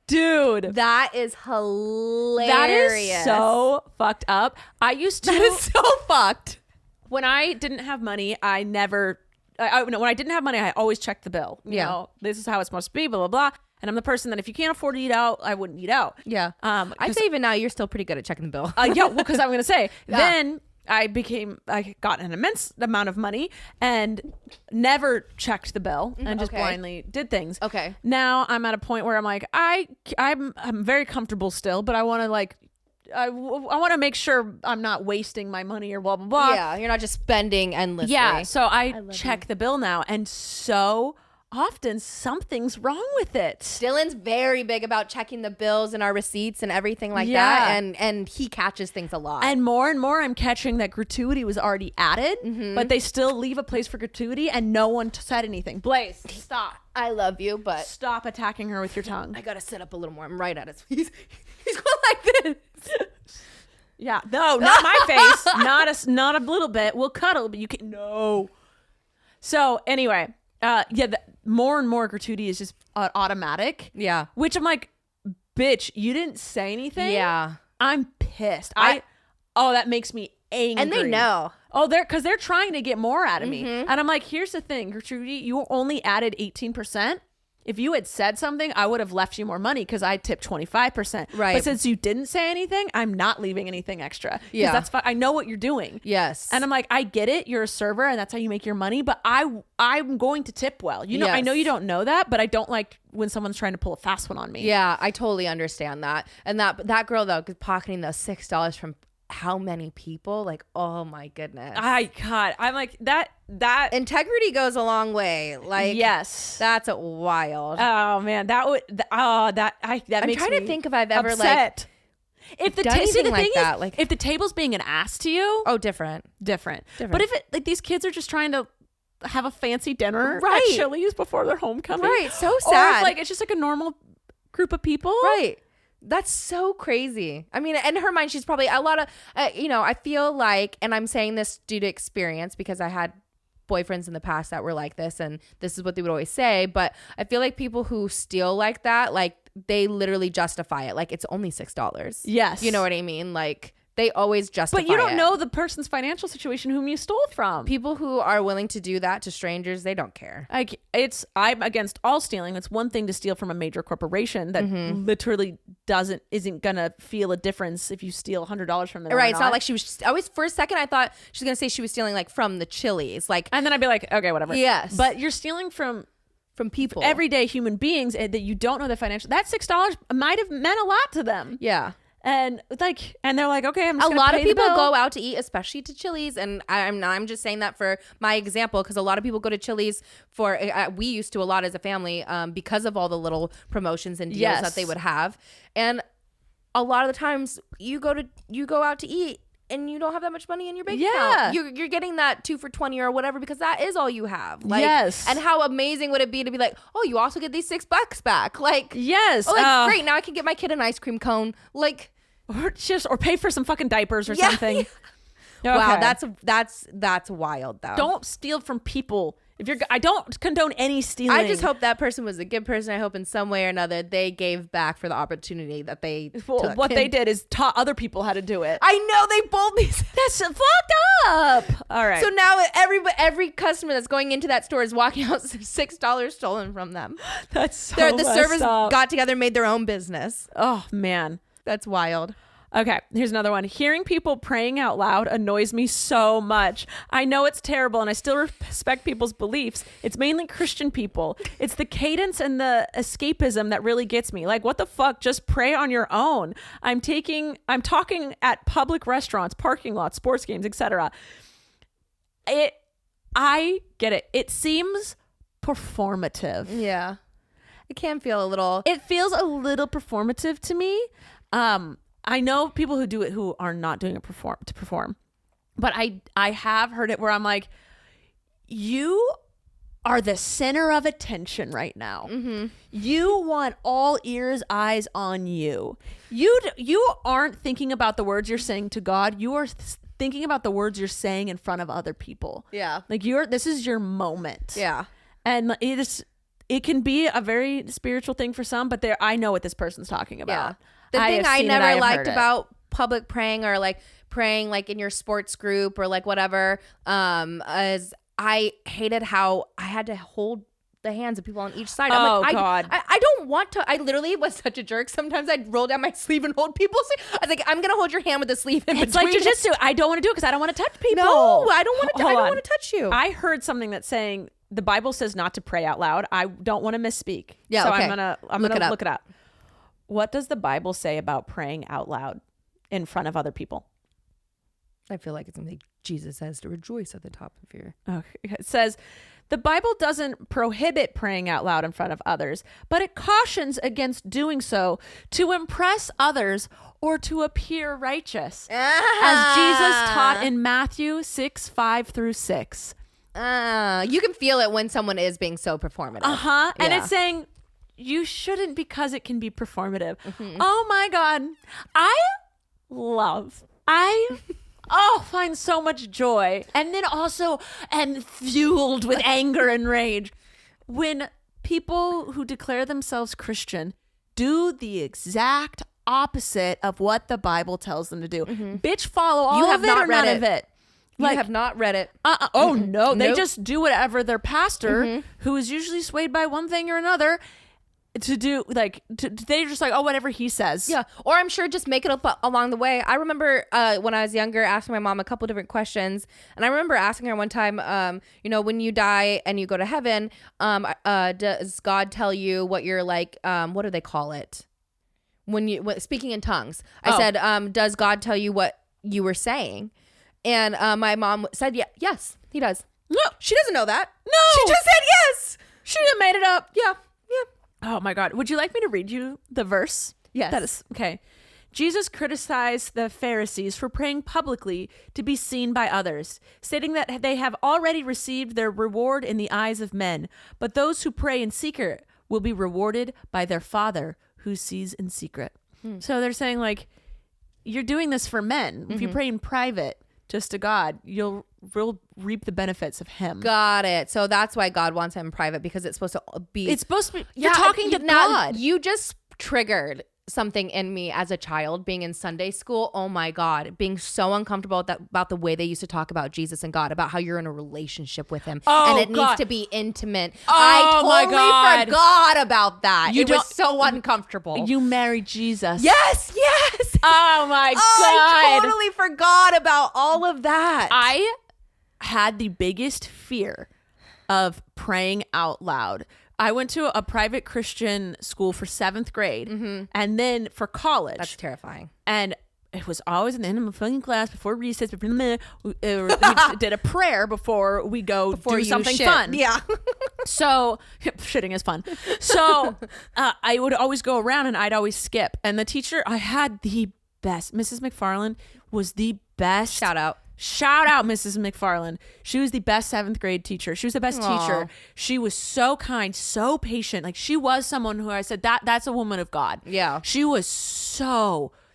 Dude, that is hilarious. That is so fucked up. That is so fucked. When I didn't have money, I never when I didn't have money, I always checked the bill. You know, this is how it's supposed to be, blah, blah, blah. And I'm the person that if you can't afford to eat out, I wouldn't eat out. Yeah. I'd say even now you're still pretty good at checking the bill. Yeah, well, because I'm going to say, then I got an immense amount of money and never checked the bill and just blindly did things. Okay. Now I'm at a point where I'm like, I'm very comfortable still, but I want to I want to make sure I'm not wasting my money or blah, blah, blah. Yeah, you're not just spending endlessly. Yeah, so I check the bill now, and so often something's wrong with it. Dylan's very big about checking the bills and our receipts and everything like that, and he catches things a lot. And more I'm catching that gratuity was already added, but they still leave a place for gratuity, and no one said anything. Blaze, stop. I love you, but stop attacking her with your tongue. I gotta sit up a little more. I'm right at it. He's going like this. Yeah, no, not my face. Not a little bit. We'll cuddle, but you can no. So anyway, more and more gratuity is just automatic. Yeah, which I'm like, bitch, you didn't say anything. Yeah, I'm pissed. That makes me angry. And they know. Oh, because they're trying to get more out of me. And I'm like, here's the thing, gratuity, you only added 18%. If you had said something, I would have left you more money because I tipped 25%. Right. But since you didn't say anything, I'm not leaving anything extra. Yeah. That's I know what you're doing. Yes. And I'm like, I get it. You're a server and that's how you make your money. But I'm going to tip well. You know, I know you don't know that, but I don't like when someone's trying to pull a fast one on me. Yeah, I totally understand that. And that girl, though, pocketing those $6 from how many people? Like, oh my goodness. I'm like, that integrity goes a long way. Like, yes, that's wild. Oh man, that I'm makes trying me to think if I've ever upset. If the if the table's being an ass to you, different. But if it these kids are just trying to have a fancy dinner right. at Chili's before their homecoming, right? So sad. Or if it's just like a normal group of people, right? That's so crazy. I mean, in her mind, she's probably a lot of, I feel like, and I'm saying this due to experience because I had boyfriends in the past that were like this and this is what they would always say. But I feel like people who steal like that, like they literally justify it. Like it's only $6. Yes. You know what I mean? Like they always justify it. But you don't know the person's financial situation whom you stole from. People who are willing to do that to strangers, they don't care. I'm against all stealing. It's one thing to steal from a major corporation that literally isn't gonna feel a difference if you steal $100 from them. Right. It's not like she was. Always for a second I thought she was gonna say she was stealing like from the Chili's, like, and then I'd be like, okay, whatever. Yes. But you're stealing from people, everyday human beings that you don't know the financial. That $6 might have meant a lot to them. Yeah. And they're like, okay, I'm just a lot of people go out to eat, especially to Chili's, and I'm just saying that for my example because a lot of people go to Chili's for we used to a lot as a family because of all the little promotions and deals that they would have, and a lot of the times you go out to eat and you don't have that much money in your bank account. You're getting that 2 for $20 or whatever because that is all you have. Like, yes. And how amazing would it be to be like, oh, you also get these $6 back? Like, yes. Oh, like, great. Now I can get my kid an ice cream cone. Like. Or pay for some fucking diapers or something. Okay. Wow, that's wild though. Don't steal from people. I don't condone any stealing. I just hope that person was a good person. I hope in some way or another they gave back for the opportunity that they took. What they did is taught other people how to do it. I know they boldly. That's fucked up. All right. So now every customer that's going into that store is walking out $6 stolen from them. That's so the servers got together, made their own business. Oh man. That's wild. Okay, here's another one. Hearing people praying out loud annoys me so much. I know it's terrible and I still respect people's beliefs. It's mainly Christian people. It's the cadence and the escapism that really gets me. Like, what the fuck? Just pray on your own. I'm talking at public restaurants, parking lots, sports games, etc. I get it. It seems performative. Yeah. It can feel a little. It feels a little performative to me. I know people who do it who are not doing it to perform, but I have heard it where I'm like, you are the center of attention right now. Mm-hmm. You want all ears, eyes on you. You aren't thinking about the words you're saying to God. You are thinking about the words you're saying in front of other people. Yeah, like this is your moment. Yeah, and it can be a very spiritual thing for some, but I know what this person's talking about. Yeah. The thing I never liked about public praying or like praying like in your sports group or like whatever is I hated how I had to hold the hands of people on each side. Oh, I'm God. I don't want to. I literally was such a jerk. Sometimes I'd roll down my sleeve and hold people's. I was like, I'm gonna hold your hand with the sleeve in It's between. like jujitsu. I don't want to do it because I don't want to touch people. No, I don't want to. I Hold don't on. want to touch you. I heard something that's saying the Bible says not to pray out loud. I don't want to misspeak. Yeah, so okay. I'm gonna look it up. What does the Bible say about praying out loud in front of other people? I feel like it's something Jesus says to rejoice at the top of your. Okay. It says the Bible doesn't prohibit praying out loud in front of others, but it cautions against doing so to impress others or to appear righteous, as Jesus taught in Matthew 6:5-6. You can feel it when someone is being so performative. And Yeah. it's saying you shouldn't because it can be performative. Oh my God. I find so much joy, and then also am fueled with anger and rage when people who declare themselves Christian do the exact opposite of what the Bible tells them to do. Bitch, follow all You have of it not or read none it. of it. You have not read it. Oh no, they Nope. just do whatever their pastor, who is usually swayed by one thing or another, to do. They're just like, oh, whatever he says. Yeah, or I'm sure just make it up along the way. I remember when I was younger asking my mom a couple different questions, and I remember asking her one time, when you die and you go to heaven, does God tell you what you're like? What do they call it? When speaking in tongues, I said, does God tell you what you were saying? And my mom said, yes, he does. No, She doesn't know that. No. She just said yes. she done made it up. Yeah. Oh my God. Would you like me to read you the verse? Yes. That is okay. Jesus criticized the Pharisees for praying publicly to be seen by others, stating that they have already received their reward in the eyes of men, but those who pray in secret will be rewarded by their Father who sees in secret. So they're saying, like, you're doing this for men. If you pray in private just to God, you'll reap the benefits of him. Got it. So that's why God wants him in private, because it's supposed to be. It's supposed to be, you're talking to God. You just triggered something in me as a child being in Sunday school. Oh my God, being so uncomfortable about the way they used to talk about Jesus and God, about how you're in a relationship with him, and it needs to be intimate. I totally forgot about that. It was so uncomfortable. You married Jesus. Yes. Oh my God. I totally forgot about all of that. I had the biggest fear of praying out loud. I went to a private Christian school for 7th grade and then for college. That's terrifying. And it was always in the end of my fucking class before recess. We did a prayer before we go do something fun. Yeah. So shitting is fun. So I would always go around and I'd always skip. And the teacher, I had the best. Mrs. McFarland was the best. Shout out Mrs. McFarland. She was the best 7th grade teacher. She was the best teacher. She was so kind, so patient. Like, she was someone who I said, that's a woman of God. Yeah. She was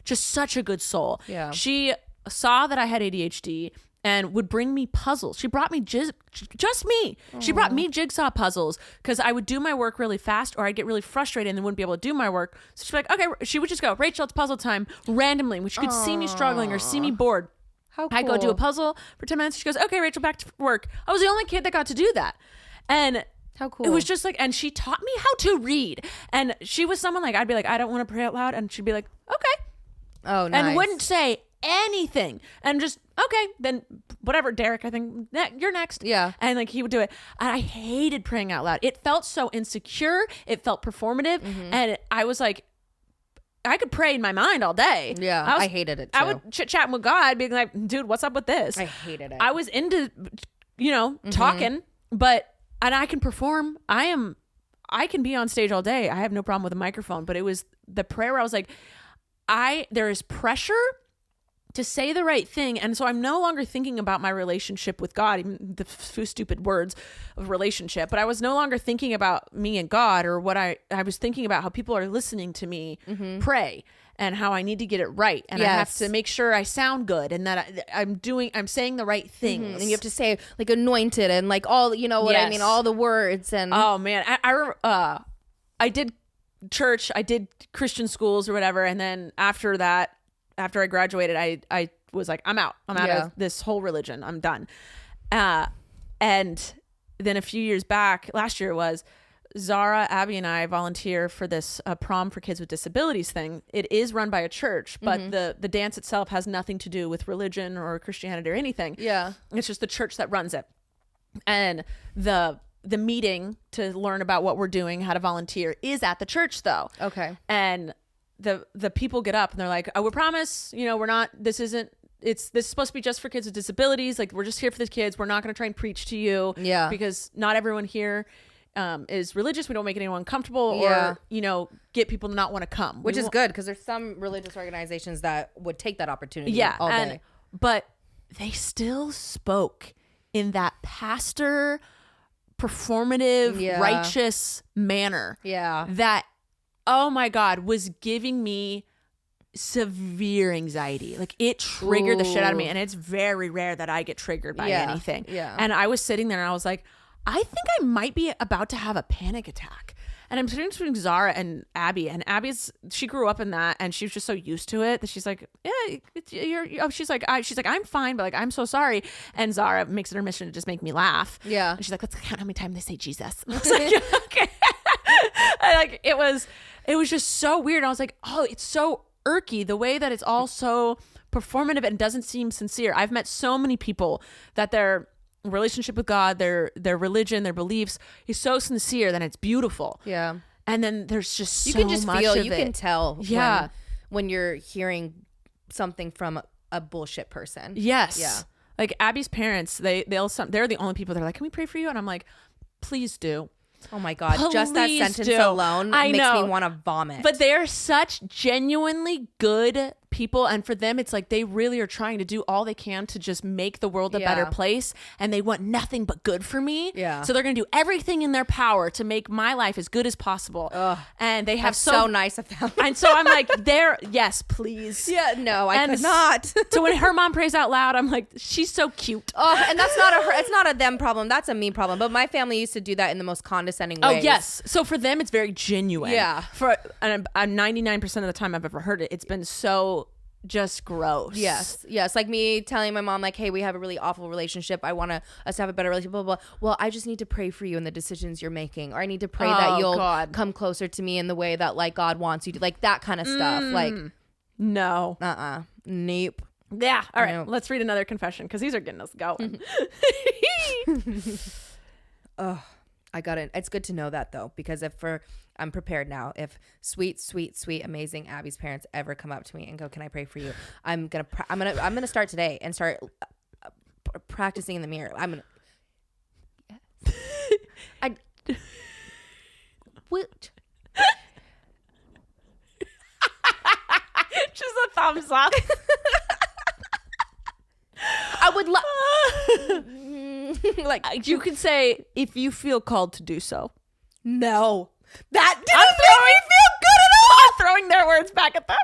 just such a good soul. Yeah. She saw that I had ADHD and would bring me puzzles. She brought me just me. She brought me jigsaw puzzles because I would do my work really fast, or I'd get really frustrated and then wouldn't be able to do my work. So she'd be like, okay, she would just go, Rachel, it's puzzle time, randomly, when she could see me struggling or see me bored. How cool. I go do a puzzle for 10 minutes. She goes, okay, Rachel, back to work. I was the only kid that got to do that. And how cool. It was just like, and she taught me how to read. And she was someone like, I'd be like, I don't want to pray out loud. And she'd be like, okay. Oh, nice. And wouldn't say anything. And just, okay, then whatever, Derek, I think you're next. Yeah. And like, he would do it. And I hated praying out loud. It felt so insecure. It felt performative. And I was like, I could pray in my mind all day. Yeah, I hated it too. I would chit-chat with God, being like, dude, what's up with this? I hated it. I was into, talking, and I can perform. I can be on stage all day. I have no problem with a microphone, but it was the prayer where I was like, there is pressure to say the right thing. And so I'm no longer thinking about my relationship with God, even the few stupid words of relationship, but I was no longer thinking about me and God, or what I was thinking about how people are listening to me pray and how I need to get it right. And I have to make sure I sound good and that I'm saying the right things. And you have to say like anointed and like all, you know what I mean? All the words. And oh man, I did church, I did Christian schools or whatever. And then after that, after I graduated, I was like, I'm out of this whole religion. I'm done. And then a few years back, last year it was, Zara, Abby, and I volunteer for this prom for kids with disabilities thing. It is run by a church, but the dance itself has nothing to do with religion or Christianity or anything. Yeah. It's just the church that runs it. And the meeting to learn about what we're doing, how to volunteer, is at the church though. Okay. And the people get up and they're like, oh, we promise, we're not, this is supposed to be just for kids with disabilities. Like, we're just here for the kids. We're not going to try and preach to you. Yeah. Because not everyone here is religious. We don't make anyone uncomfortable or get people to not want to come, which is good, because there's some religious organizations that would take that opportunity all day. But they still spoke in that pastor performative righteous manner that, oh my God, was giving me severe anxiety. Like, it triggered the shit out of me, and it's very rare that I get triggered by anything. And I was sitting there and I was like, I think I might be about to have a panic attack. And I'm sitting between Zara and Abby, and she grew up in that, and she was just so used to it that she's like, yeah, she's like, I'm fine, but like, I'm so sorry. And Zara makes it her mission to just make me laugh. Yeah. And she's like, let's count how many times they say Jesus. And I was like, okay. And like, it was just so weird. And I was like, oh, it's so irky the way that it's all so performative and doesn't seem sincere. I've met so many people that their relationship with God, their religion, their beliefs is so sincere that it's beautiful. Yeah. And then there's just you so can just much feel, of you it. can tell Yeah. when you're hearing something from a bullshit person. Yes. Yeah. Like Abby's parents, they're the only people that are like, can we pray for you? And I'm like, please do. Oh my God. Just that Please sentence do. alone makes know. me want to vomit. But they are such genuinely good people, and for them it's like they really are trying to do all they can to just make the world a better place, and they want nothing but good for me. Yeah. So they're gonna do everything in their power to make my life as good as possible. Ugh. And they have That's so nice of them. And so I'm like, yes, please. Yeah, no, I could not. So when her mom prays out loud, I'm like, she's so cute. Oh, and that's not it's not a them problem. That's a me problem. But my family used to do that in the most condescending ways. Oh, yes. So for them, it's very genuine. Yeah. For 99% of the time I've ever heard it, it's been so just gross. Yes. Like me telling my mom, like, hey, we have a really awful relationship. I want us to have a better relationship, blah, blah, blah. Well, I just need to pray for you in the decisions you're making. Or I need to pray that you'll come closer to me in the way that, like, God wants you to. Like, that kind of stuff. Like, no. Nope. Yeah. All right. Let's read another confession, because these are getting us going. Oh, I got it. It's good to know that, though, because I'm prepared now. If sweet, amazing Abby's parents ever come up to me and go, "Can I pray for you?" I'm gonna start today and start practicing in the mirror. What? Just a thumbs up. I would love. Like, you could say, if you feel called to do so. No. That didn't I'm make me feel good at all. I'm throwing their words back at them.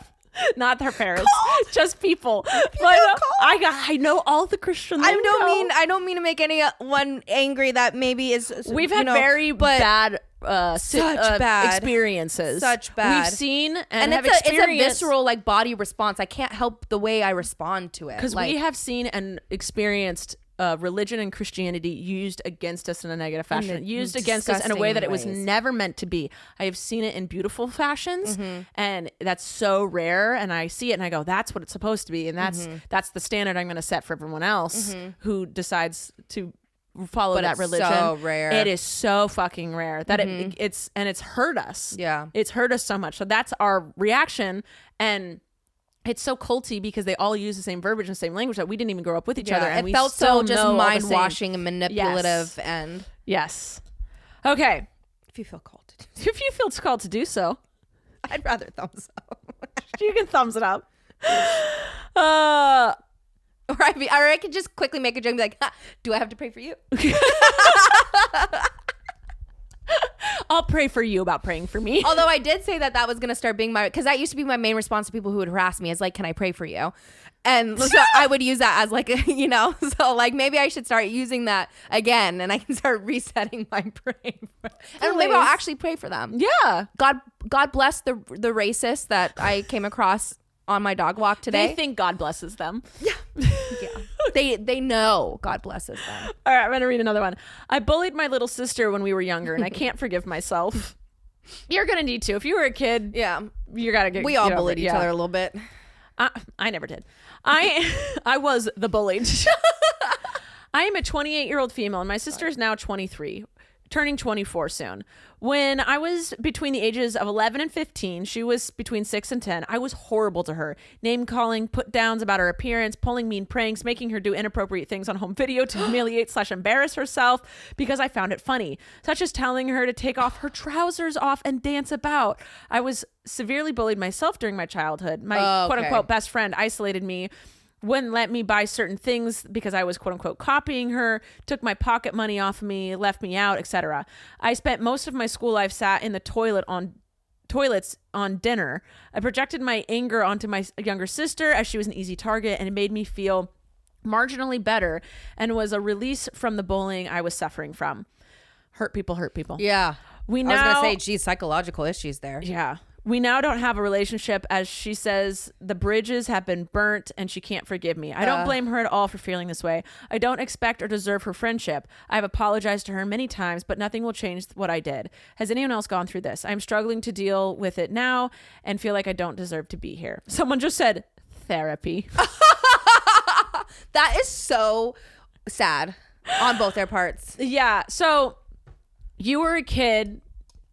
Not their parents, just people. But I know all the Christian lingo. I don't mean to make anyone angry that maybe is. We've had very bad bad experiences. Such bad. We've seen and it's a visceral, like, body response. I can't help the way I respond to it. Because we have seen and experienced religion and Christianity used against us in a negative fashion, used against us in a way that it was never meant to be. I have seen it in beautiful fashions, and that's so rare. And I see it and I go, that's what it's supposed to be. And that's the standard I'm going to set for everyone else who decides to follow that religion. So rare. It is so fucking rare that it's hurt us. Yeah. It's hurt us so much. So that's our reaction. And it's so culty because they all use the same verbiage and the same language that we didn't even grow up with each other. And it felt so just mind-washing and manipulative. Yes. And yes. Okay. If you feel called to do so. If you feel called to do so, I'd rather thumbs up. You can thumbs it up. Or I could just quickly make a joke and be like, do I have to pray for you? I'll pray for you about praying for me. Although I did say that was going to start being because that used to be my main response to people who would harass me is like, can I pray for you? And so I would use that as like, so like maybe I should start using that again and I can start resetting my praying. And maybe I'll actually pray for them. Yeah. God bless the racist that I came across on my dog walk today. They think God blesses them. Yeah. they know. God blesses them. All right, I'm going to read another one. I bullied my little sister when we were younger, and I can't forgive myself. You're going to need to. If you were a kid, Yeah. you got to get. We all get over bullied it. each other a little bit. I never did. I was the bullied. I am a 28-year-old female, and my sister is now 23, turning 24 soon. When I was between the ages of 11 and 15, she was between 6 and 10. I was horrible to her. Name-calling, put-downs about her appearance, pulling mean pranks, making her do inappropriate things on home video to humiliate/embarrass herself because I found it funny, such as telling her to take off her trousers off and dance about. I was severely bullied myself during my childhood. My quote-unquote best friend isolated me, wouldn't let me buy certain things because I was quote unquote copying her, took my pocket money off of me, left me out, etc. I spent most of my school life sat in the toilets on dinner. I projected my anger onto my younger sister as she was an easy target, and it made me feel marginally better and was a release from the bullying I was suffering from. Hurt people. Yeah. I was going to say, geez, psychological issues there. Yeah. We now don't have a relationship, as she says the bridges have been burnt and she can't forgive me. I don't blame her at all for feeling this way. I don't expect or deserve her friendship. I've apologized to her many times, but nothing will change what I did. Has anyone else gone through this? I'm struggling to deal with it now and feel like I don't deserve to be here. Someone just said therapy. That is so sad on both their parts. Yeah. So you were a kid.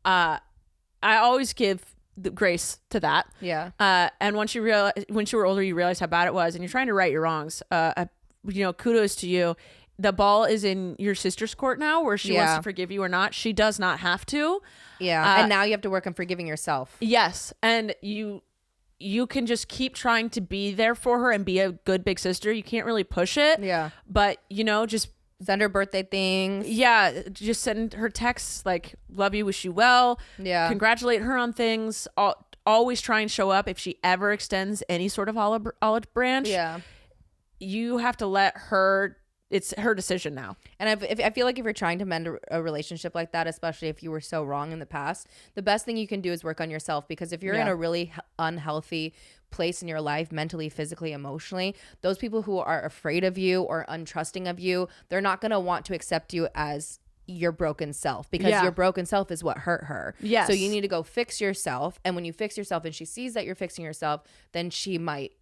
I always give the grace to that. Yeah. And once you when you were older, you realized how bad it was, and you're trying to right your wrongs. Kudos to you. The ball is in your sister's court now, where she wants to forgive you or not. She does not have to. Yeah. And now you have to work on forgiving yourself. Yes. And you can just keep trying to be there for her and be a good big sister. You can't really push it. Yeah. But, just send her birthday things. Yeah, just send her texts like, love you, wish you well. Yeah. Congratulate her on things. Always try and show up if she ever extends any sort of olive branch. Yeah. You have to let her, it's her decision now. And if I feel like if you're trying to mend a relationship like that, especially if you were so wrong in the past, the best thing you can do is work on yourself, because if you're in a really unhealthy place in your life, mentally, physically, emotionally, those people who are afraid of you or untrusting of you, they're not going to want to accept you as your broken self, because your broken self is what hurt her. Yes. So you need to go fix yourself. And when you fix yourself and she sees that you're fixing yourself, then she might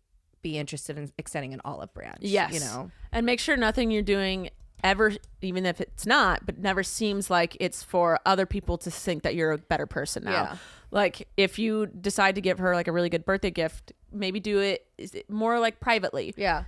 be interested in extending an olive branch. Yes. And make sure nothing you're doing ever, even if it's not, but never seems like it's for other people to think that you're a better person now. Yeah. Like if you decide to give her like a really good birthday gift, maybe do it more like privately. Yeah.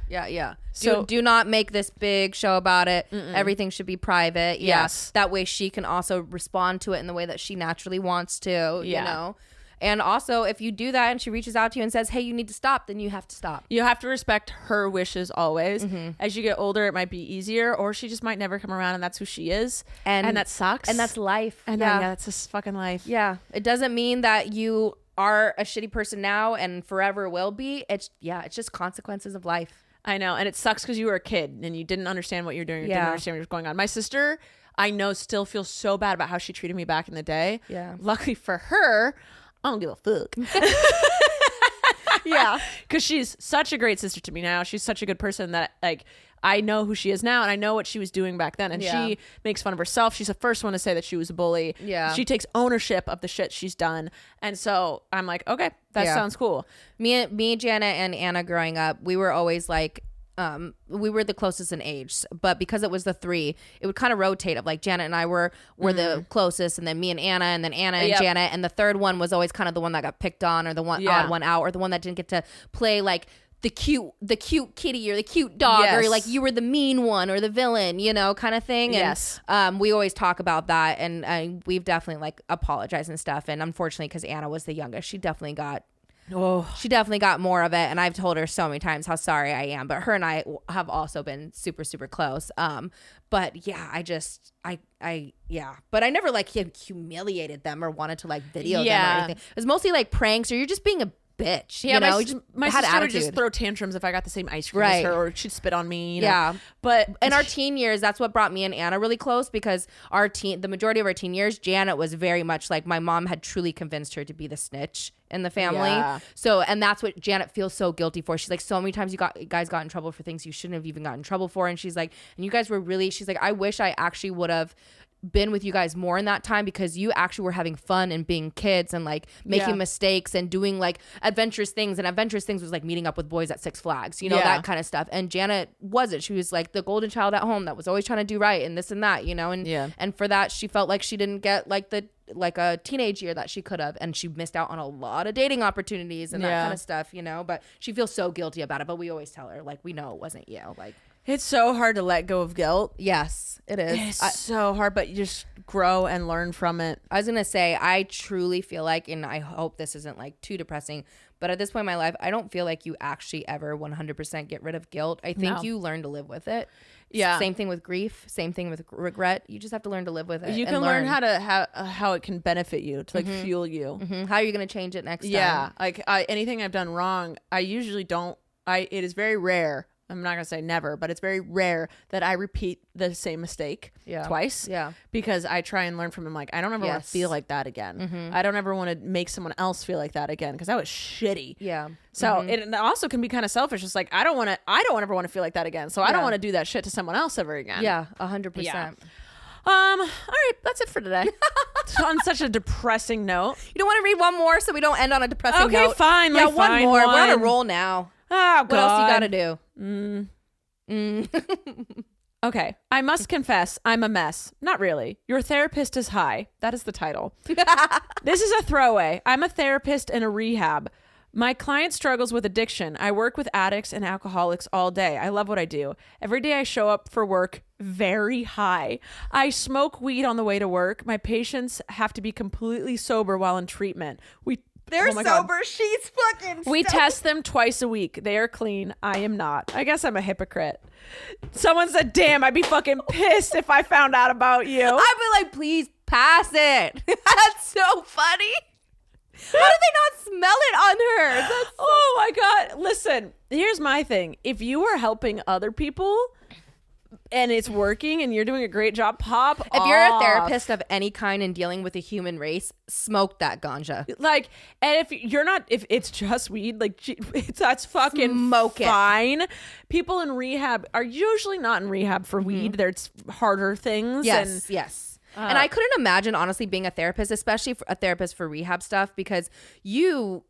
So do not make this big show about it. Everything should be private. Yes. That way she can also respond to it in the way that she naturally wants to, you know? And also, if you do that and she reaches out to you and says, hey, you need to stop, then you have to stop. You have to respect her wishes always. As you get older, it might be easier, or she just might never come around, and that's who she is. And that sucks. And that's life. And that's just fucking life. Yeah. It doesn't mean that you are a shitty person now and forever will be. It's just consequences of life. I know. And it sucks because you were a kid and you didn't understand what you're doing. You didn't understand what was going on. My sister, I know, still feels so bad about how she treated me back in the day. Yeah. Luckily for her, I don't give a fuck. Yeah. Because she's such a great sister to me now. She's such a good person that, like, I know who she is now, and I know what she was doing back then. And she makes fun of herself. She's the first one to say that she was a bully. Yeah. She takes ownership of the shit she's done. And so I'm like, okay, that sounds cool. Me, Jana, and Anna growing up, we were always like, we were the closest in age, but because it was the three, it would kind of rotate of like Janet and I were the closest, and then me and Anna, and then Anna and Janet, and the third one was always kind of the one that got picked on, or the one odd one out, or the one that didn't get to play like the cute kitty or the cute dog, or like you were the mean one or the villain, kind of thing. And we always talk about that, and we've definitely like apologized and stuff. And unfortunately, because Anna was the youngest, she definitely got more of it, and I've told her so many times how sorry I am, but her and I have also been super, super close. But yeah, but I never like humiliated them or wanted to like video them or anything. It was mostly like pranks, or you're just being a bitch. Yeah, you know, my had sister would attitude. just throw tantrums if I got the same ice cream as Right. her, or she'd spit on me. You know? Yeah. But in our teen years, that's what brought me and Anna really close, because the majority of our teen years, Janet was very much like, my mom had truly convinced her to be the snitch in the family. Yeah. So, and that's what Janet feels so guilty for. She's like, so many times you guys got in trouble for things you shouldn't have even gotten in trouble for. And she's like, and you guys were really, she's like, I wish I actually would have been with you guys more in that time, because you actually were having fun and being kids and like making mistakes and doing like adventurous things. And adventurous things was like meeting up with boys at Six Flags, you know, that kind of stuff. And Janet wasn't. She was like the golden child at home that was always trying to do right and this and that, you know. And for that, she felt like she didn't get like a teenage year that she could have, and she missed out on a lot of dating opportunities and that kind of stuff, you know. But she feels so guilty about it. But we always tell her, like, we know it wasn't you. Like, it's so hard to let go of guilt. yes, it is. It's so hard, but you just grow and learn from it. I was gonna say, I truly feel like, and I hope this isn't like too depressing, but at this point in my life, I don't feel like you actually ever 100% get rid of guilt. I think you learn to live with it. Yeah. Same thing with grief. Same thing with regret. You just have to learn to live with it. You can learn how it can benefit you, to like fuel you. Mm-hmm. How are you gonna change it next time? Yeah, like anything I've done wrong, I usually don't. It is very rare. I'm not gonna say never, but it's very rare that I repeat the same mistake twice. Yeah. Because I try and learn from him. Like, I don't ever want to feel like that again. I don't ever want to make someone else feel like that again, because that was shitty. Yeah. So it also can be kind of selfish. It's like, I don't ever want to feel like that again. So I don't want to do that shit to someone else ever again. Yeah. 100%. Yeah. All right, that's it for today. On such a depressing note. You don't want to read one more so we don't end on a depressing note? Okay, fine. Yeah, like, one fine, more. one. We're on a roll now. Oh, God. What else you gotta do? Okay. I must confess, I'm a mess. Not really. Your therapist is high. That is the title. This is a throwaway. I'm a therapist in a rehab. My client struggles with addiction. I work with addicts and alcoholics all day. I love what I do. Every day I show up for work very high. I smoke weed on the way to work. My patients have to be completely sober while in treatment. They're Oh my God. sober. She's fucking We test them twice a week. They are clean. I am not. I guess I'm a hypocrite. Someone said, damn, I'd be fucking pissed if I found out about you. I'd be like, please pass it. That's so funny. How did they not smell it on her? Oh my God. Listen, here's my thing. If you are helping other people and it's working and you're doing a great job, pop If you're a off. therapist of any kind and dealing with the human race, smoke that ganja. Like, and if you're not, if it's just weed, like, that's fucking Smoke it. fine. People in rehab are usually not in rehab for weed. There's harder things. Yes, yes. And I couldn't imagine, honestly, being a therapist, especially a therapist for rehab stuff, because you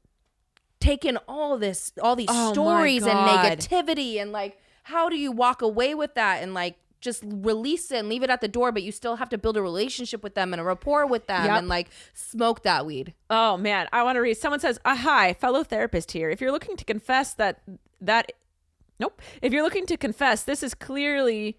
take in all these Oh my stories and God. negativity, and like, how do you walk away with that and like just release it and leave it at the door, but you still have to build a relationship with them and a rapport with them and like smoke that weed. Oh man, I want to read. Someone says, hi, fellow therapist here. If you're looking to confess nope. If you're looking to confess, okay,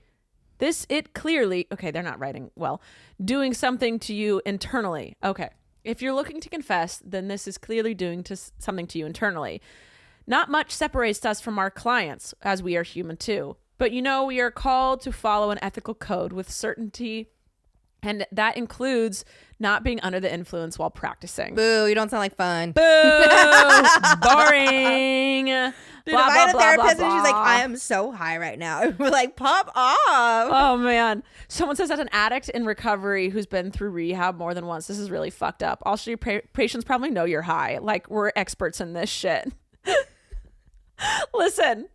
they're not writing well. Doing something to you internally. Okay. If you're looking to confess, then this is clearly doing something to you internally. Not much separates us from our clients, as we are human too. But we are called to follow an ethical code with certainty, and that includes not being under the influence while practicing. Boo, you don't sound like fun. Boo! Boring. Dude, Blah, if I blah, had a blah, therapist blah, and she's like, blah. I am so high right now. We're like, pop off. Oh man. Someone says that an addict in recovery who's been through rehab more than once. This is really fucked up. Also, your patients probably know you're high. Like, we're experts in this shit. Listen.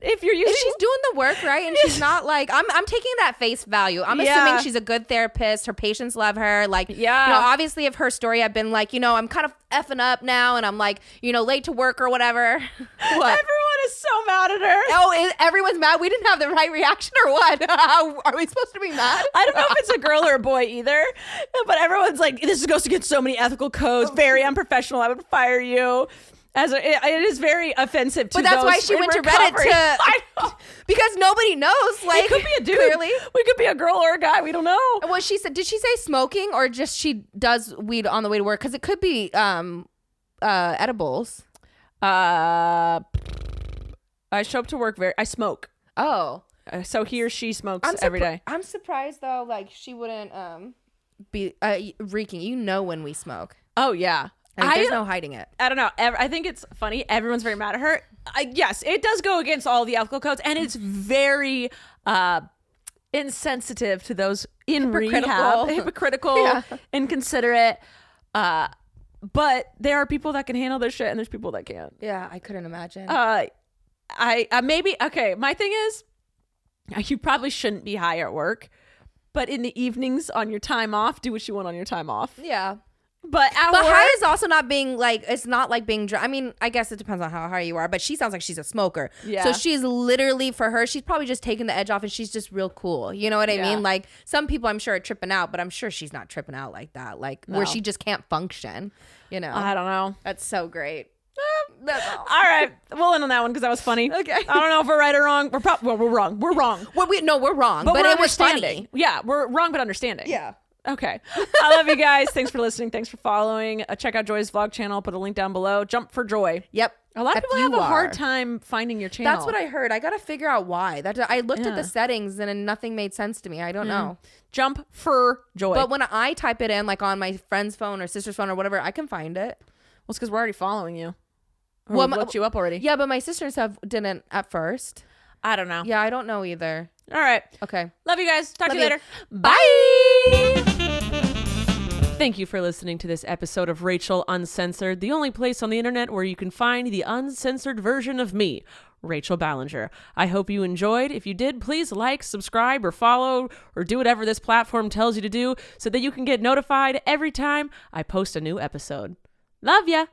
If she's doing the work, right? And she's not like, I'm taking that face value. I'm assuming she's a good therapist. Her patients love her. Like, obviously of her story, I've been like, I'm kind of effing up now. And I'm like, late to work or whatever. What? Everyone is so mad at her. Oh, everyone's mad? We didn't have the right reaction or what? Are we supposed to be mad? I don't know if it's a girl or a boy either. But everyone's like, this goes against so many ethical codes. Very unprofessional. I would fire you. It is very offensive to But that's those why she in went recovery. to Reddit because nobody knows. Like, it could be a dude. Clearly. We could be a girl or a guy. We don't know. What she said? Did she say smoking or just she does weed on the way to work? Because it could be edibles. I show up to work I smoke. Oh, so he or she smokes every day. I'm surprised though. Like, she wouldn't be reeking. When we smoke. Oh yeah. Like, there's no hiding it. I don't know. I think it's funny. Everyone's very mad at her. Yes, it does go against all the ethical codes, and it's very insensitive to those in rehab. Hypocritical, inconsiderate. But there are people that can handle their shit, and there's people that can't. Yeah, I couldn't imagine. I maybe, okay, my thing is, you probably shouldn't be high at work, but in the evenings on your time off, do what you want on your time off. Yeah. But high is also not being like, it's not like being drunk. I mean, I guess it depends on how high you are, but she sounds like she's a smoker. Yeah. So she's literally, for her, she's probably just taking the edge off and she's just real cool. You know what I mean? Like, some people I'm sure are tripping out, but I'm sure she's not tripping out like that. Like, where she just can't function, you know? I don't know. That's so great. That's all. All right. We'll end on that one because that was funny. Okay. I don't know if we're right or wrong. We're wrong. We're wrong. We're wrong. But it was funny. Yeah, we're wrong, but understanding. Yeah. Okay. I love you guys. Thanks for listening. Thanks for following. Check out Joy's vlog channel. I'll put a link down below. Jump for Joy. Yep. A lot of people have a hard time finding your channel. That's what I heard. I got to figure out why. I looked at the settings and nothing made sense to me. I don't know. Jump for Joy. But when I type it in, like on my friend's phone or sister's phone or whatever, I can find it. Well, it's because we're already following you. Well, we looked you up already. Yeah, but my sisters didn't at first. I don't know. Yeah, I don't know either. All right. Okay. Love you guys. Talk to you later. Bye. Thank you for listening to this episode of Rachel Uncensored, the only place on the internet where you can find the uncensored version of me, Rachel Ballinger. I hope you enjoyed. If you did, please like, subscribe, or follow, or do whatever this platform tells you to do so that you can get notified every time I post a new episode. Love ya.